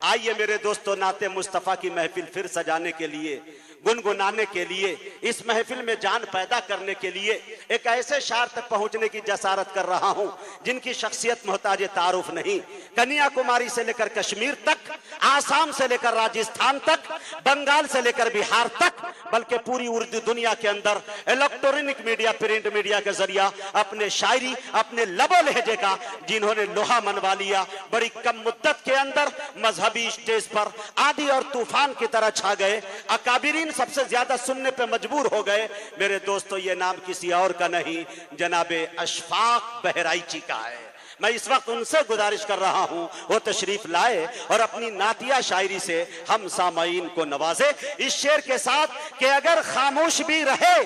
आइए मेरे दोस्तों, नाते मुस्तफ़ा की महफिल फिर सजाने के लिए, गुनगुनाने के लिए, इस महफिल में जान पैदा करने के लिए एक ऐसे शायर तक पहुंचने की जसारत कर रहा हूं जिनकी शख्सियत मोहताज तारुफ नहीं। कन्याकुमारी से लेकर कश्मीर तक, आसाम से लेकर राजस्थान तक, बंगाल से लेकर बिहार तक, बल्कि पूरी उर्दू दुनिया के अंदर इलेक्ट्रॉनिक मीडिया, प्रिंट मीडिया के जरिया अपने शायरी, अपने लबो लहजे का जिन्होंने लोहा मनवा लिया, बड़ी कम मुद्दत के अंदर मजहबी स्टेज पर आंधी और तूफान की तरह छा गए, अकाबिरीन सबसे ज्यादा सुनने पे मजबूर हो गए। मेरे दोस्तों, ये नाम किसी और का नहीं, जनाबे अशफाक बहराइची का है। मैं इस वक्त उनसे गुजारिश कर रहा हूं वो तशरीफ लाए और अपनी नातिया शायरी से हम सामाईन को नवाजे इस शेर के साथ कि अगर खामोश भी रहे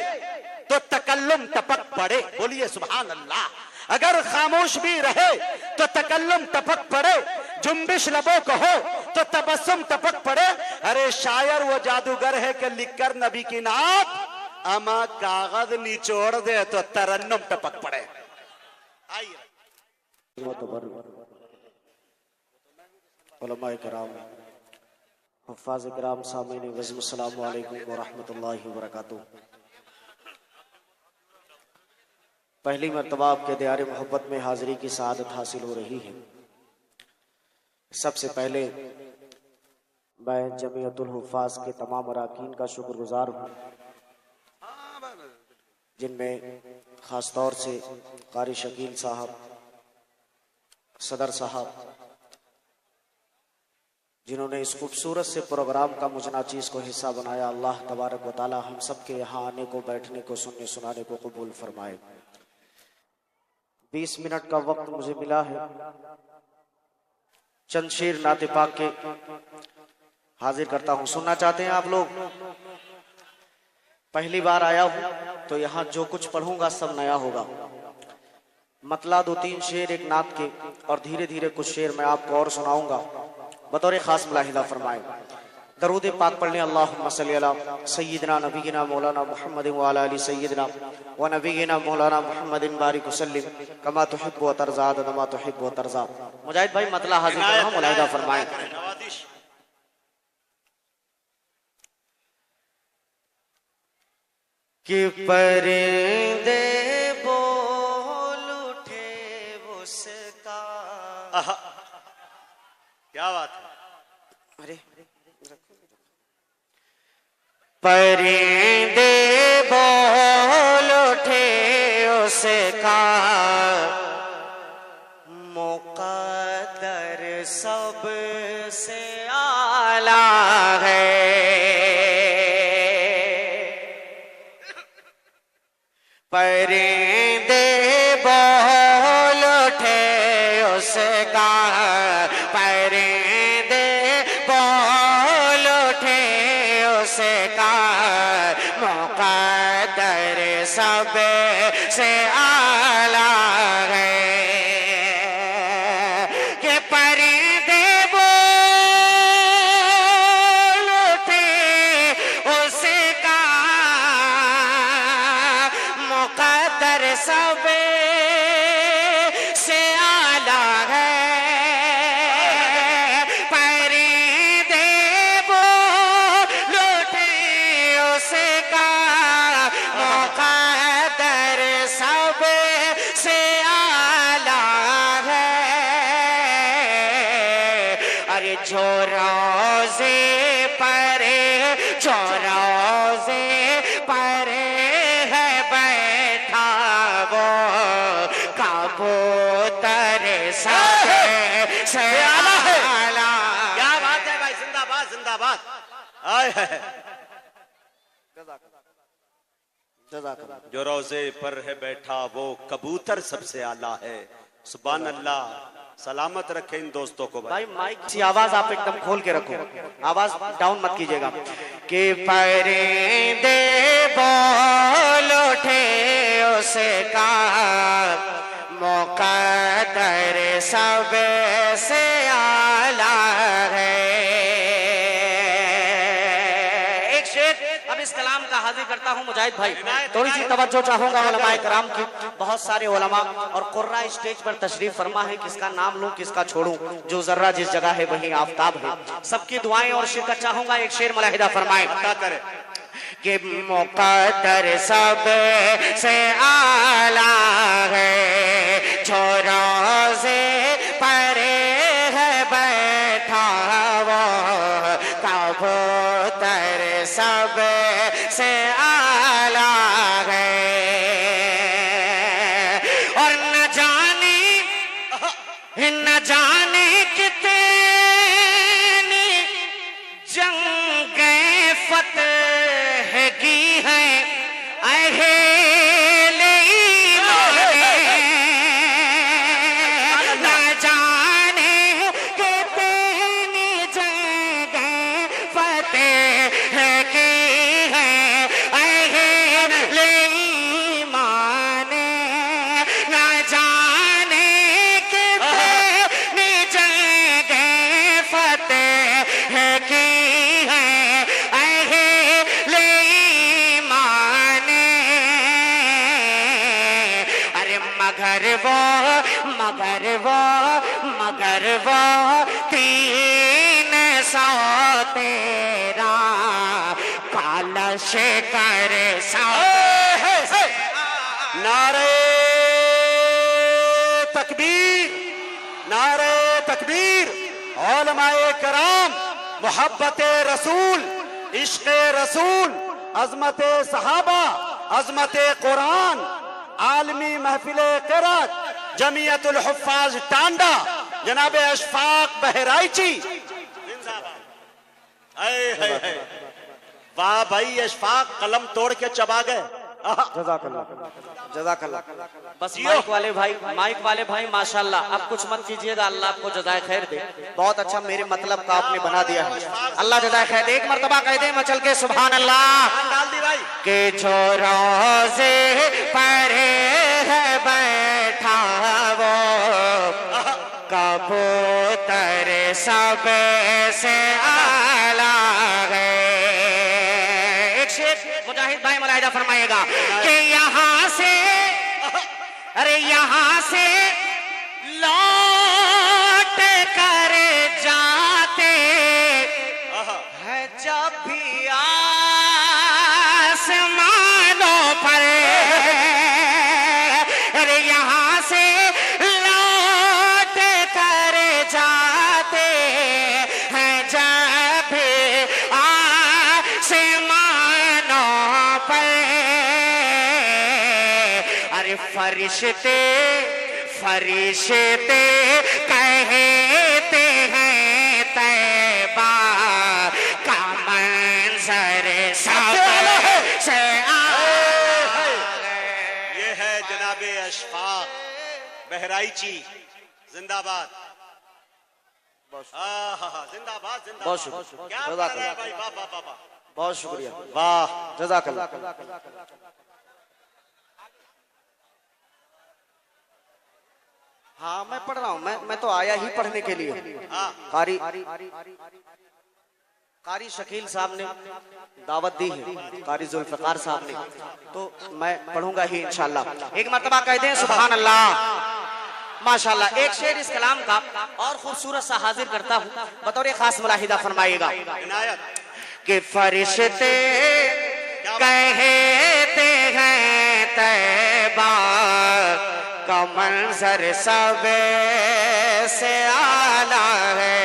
तो तकल्लुम टपक पड़े। बोलिए सुभान अल्लाह। अगर खामोश भी रहे तो तकल्लुम टपक पड़े, जुम्बिश लबों को हो तो तबस्सुम टपक पड़े। अरे शायर वो जादूगर है कि लिखकर नबी की नात अमा कागज निचोड़ दे तो तरन्नुम टपक पड़े। आइए उलमाए किराम, हुफ़्फ़ाज़ किराम, सामीन वज़्म, अस्सलामु अलैकुम व रहमतुल्लाहि व बरकातुहू। पहली मर्तबा आपके दियारे मोहब्बत में हाज़िरी की सआदत हासिल हो रही है। सबसे पहले मैं जमीयतुल हुफ़्फ़ाज़ के तमाम अराकीन का शुक्रगुजार हूँ, जिनमें ख़ास तौर से क़ारी शकील साहब, सदर साहब, जिन्होंने इस खूबसूरत से प्रोग्राम का मुझ नाचीज़ को हिस्सा बनाया। अल्लाह तबारक व तआला हम सब के यहाँ आने को, बैठने को, सुनने सुनाने को कबूल फरमाए। 20 मिनट का वक्त मुझे मिला है। चंद शेर नाते पाक के हाजिर करता हूँ। सुनना चाहते हैं आप लोग? पहली बार आया हूँ तो यहाँ जो कुछ पढ़ूंगा सब नया होगा। मतला 2-3 शेर एक नात के और धीरे धीरे कुछ शेर मैं आपको और सुनाऊंगा। बतौर खास मुलाहिदा फरमाए। दरूद पाक पढ़ने अल्लाहुम्मा सल्ली अला सय्यिदना नबीना मौलाना मुहम्मद व अला आलि सय्यिदना व नबीना मौलाना मुहम्मदिन बारिक वसल्लिम कमा तुहिब्बु व तर्ज़ा नमा तुहिब्बु व तर्ज़ा। मुजाहिद भाई मतला हाजिर कर रहा हूं, मुलाहिदा फरमाए। कि परिंदे बोल उठे उसका। क्या बात है। अरे परिंदे बोल उठे उसका, मुक़द्दर सबसे आला है। परिंदे बोल उठे उसका, परिंदे बोल उठे उसका, मुक़द्दर सबसे आला है। कि परिंदे बोल उठे उसका, मुक़द्दर सबसे आला है। परिंदे बोल उठे उसका, मुक़द्दर सबसे आला है। अरे जो रोज़े परे, जो रोज़े परे है बैठा वो कबूतर सबसे आला है। क्या बात है भाई, जिंदाबाद जिंदाबाद। आए है जो रोजे पर है बैठा वो कबूतर सबसे आला है। सुभान अल्लाह। सलामत रखे इन दोस्तों को भाई। माइक की आवाज आप एकदम खोल के रखो, आवाज डाउन मत कीजिएगा। कि परिंदे बोल उठे उसका, मुक़द्दर सबसे आला है। एक शेर अब इस कलाम का हाजिर करता हूँ मुजाहिद भाई। थोड़ी सी तवज्जो चाहूंगा उलमाए कराम की। बहुत सारे उलमा और कुर्रा स्टेज पर तशरीफ फरमा है, किसका नाम लूं किसका छोड़ूं, जो जर्रा जिस जगह है वही आफताब है। सबकी दुआएं और शिरकत चाहूंगा। एक शेर मुलाहिदा फरमाए कि मुक़द्दर सब से आला है, जो रोज़े परे है बैठा वो कबूतर सब से आला है। और न जाने कितनी जंगें फतह की हैं अहेले ईमान, न जाने कितनी जंगें फतह की हैं अहेले ईमान, न जाने कितनी जंगें फतह की हैं अहेले ईमान। अरे मगर वो 300 तेरा कलश कर नारे तकबीर, नारे तकबीर। उलमाए कराम, मोहब्बत रसूल, इश्क रसूल, अजमत सहाबा, अजमत कुरान, आलमी महफिल क़िरात, जमीयतुल हुफ़्फ़ाज़ टांडा, जनाब अशफाक बहराइची जिंदाबाद। वाह भाई अशफाक, कलम तोड़ के चबा गए। जज़ाकल्लाह। बस माइक वाले भाई माशाल्लाह, अब कुछ मत कीजिएगा, अल्लाह आपको जज़ाए खैर दे। बहुत अच्छा मेरे मतलब का आपने बना दिया है, अल्लाह जज़ाए खैर दे। एक मर्तबा कह दे मचल के सुभान अल्लाह। डाल दी भाई के जो रोज़े परे है बैठा वो कबूतर सब से आला है। एक शेर मुजाहिद भाई मुलाहिदा फरमाएगा कि यहाँ से, अरे यहाँ से लौट कर जाते हैं जब भी आसमानों पर, अरे यहाँ से लौट कर जाते हैं जब भी आसमानों पर। अरे फरिश्ते कहते हैं तैबा का मंजर सब से ये है जनाबे अशफाक बहराइची जिंदाबाद। जिंदाबाद जिंदाबाद। बहुत शुक्रिया, क्या बता रहा है भाई, वाह वाह वाह वाह, बहुत शुक्रिया, वाह जज़ाकल्लाह। हाँ मैं पढ़ रहा हूँ, मैं तो आया ही पढ़ने के लिए। कारी शकील साहब ने दावत दी है, कारी जुल्फ़िकार साहब ने, तो मैं पढ़ूंगा ही इंशाल्लाह। एक मर्तबा कह दें सुभान अल्लाह। माशाल्लाह। एक शेर इस कलाम का और खूबसूरत सा हाजिर करता हूँ, बतौर खास मुलाहिदा फरमाइएगा कि फरिश्ते कहते हैं तैबा का मंजर सब से आला है,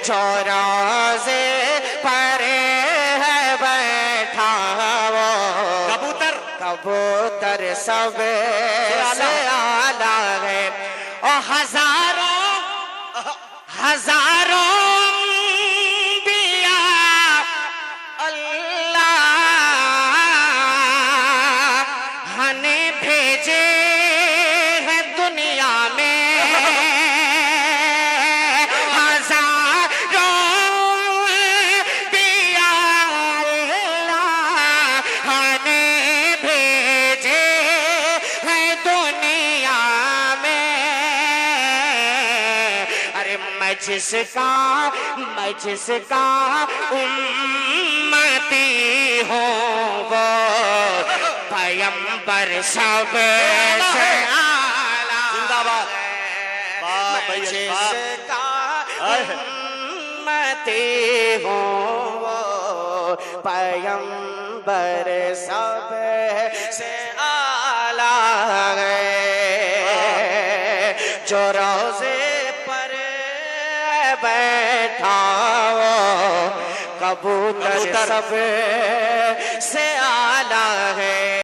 जो रोज़े परे है बैठा वो कबूतर सब से आला है। और हजारों अंबिया अल्लाह ने भेजे हैं दुनिया में, हजारों अंबिया अल्लाह ने भेजे हैं दुनिया में। अरे मैं जिसका उम्मती हूँ वो पैगंबर सबसे आला। जिंदाबाद। वाह मैं भैया, जिसका वाह। उम्मती हूँ वो पैगंबर सबसे आला है। जो रोज़े पर बैठा हो कबूतर सब से आला है।